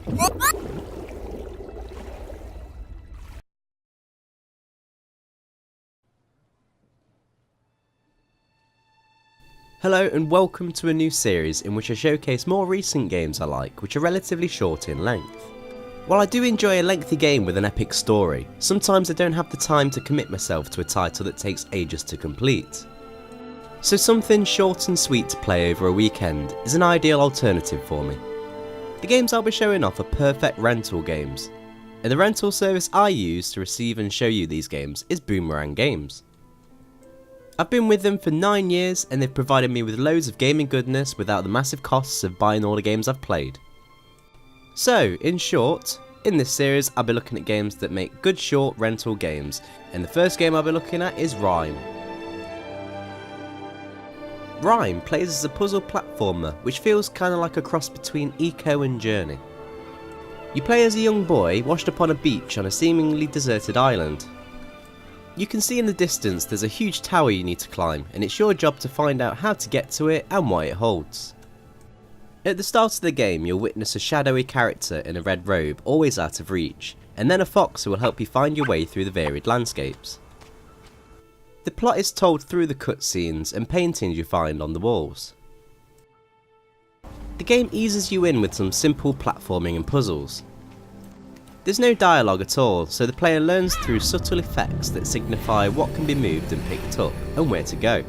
Hello and welcome to a new series in which I showcase more recent games I like, which are relatively short in length. While I do enjoy a lengthy game with an epic story, sometimes I don't have the time to commit myself to a title that takes ages to complete. So something short and sweet to play over a weekend is an ideal alternative for me. The games I'll be showing off are perfect rental games, and the rental service I use to receive and show you these games is Boomerang Games. I've been with them for 9 years and they've provided me with loads of gaming goodness without the massive costs of buying all the games I've played. So, in short, in this series I'll be looking at games that make good short rental games, and the first game I'll be looking at is RiME. RiME plays as a puzzle platformer which feels kinda like a cross between Eco and Journey. You play as a young boy washed up on a beach on a seemingly deserted island. You can see in the distance there's a huge tower you need to climb, and it's your job to find out how to get to it and what it holds. At the start of the game you'll witness a shadowy character in a red robe always out of reach, and then a fox who will help you find your way through the varied landscapes. The plot is told through the cutscenes and paintings you find on the walls. The game eases you in with some simple platforming and puzzles. There's no dialogue at all, so the player learns through subtle effects that signify what can be moved and picked up, and where to go.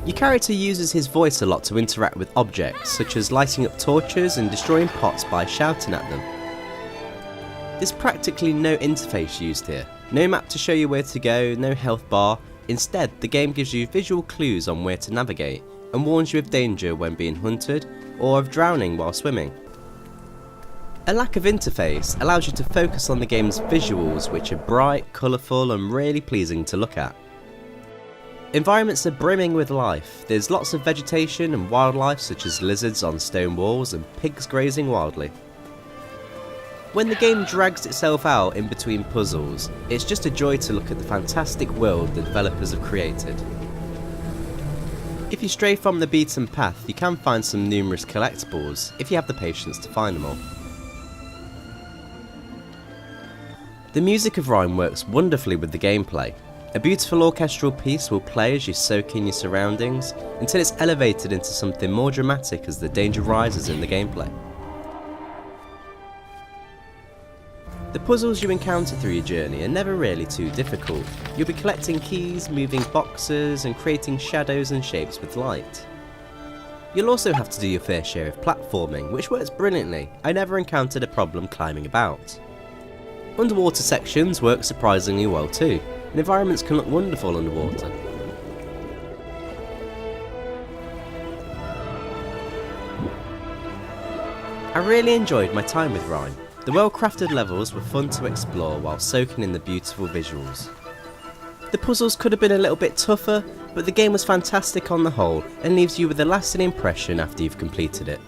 Your character uses his voice a lot to interact with objects, such as lighting up torches and destroying pots by shouting at them. There's practically no interface used here, no map to show you where to go, no health bar. Instead, the game gives you visual clues on where to navigate, and warns you of danger when being hunted, or of drowning while swimming. A lack of interface allows you to focus on the game's visuals, which are bright, colourful and really pleasing to look at. Environments are brimming with life. There's lots of vegetation and wildlife such as lizards on stone walls and pigs grazing wildly. When the game drags itself out in between puzzles, it's just a joy to look at the fantastic world the developers have created. If you stray from the beaten path, you can find some numerous collectibles, if you have the patience to find them all. The music of RiME works wonderfully with the gameplay. A beautiful orchestral piece will play as you soak in your surroundings, until it's elevated into something more dramatic as the danger rises in the gameplay. The puzzles you encounter through your journey are never really too difficult. You'll be collecting keys, moving boxes and creating shadows and shapes with light. You'll also have to do your fair share of platforming, which works brilliantly. I never encountered a problem climbing about. Underwater sections work surprisingly well too, and environments can look wonderful underwater. I really enjoyed my time with RiME. The well-crafted levels were fun to explore while soaking in the beautiful visuals. The puzzles could have been a little bit tougher, but the game was fantastic on the whole and leaves you with a lasting impression after you've completed it.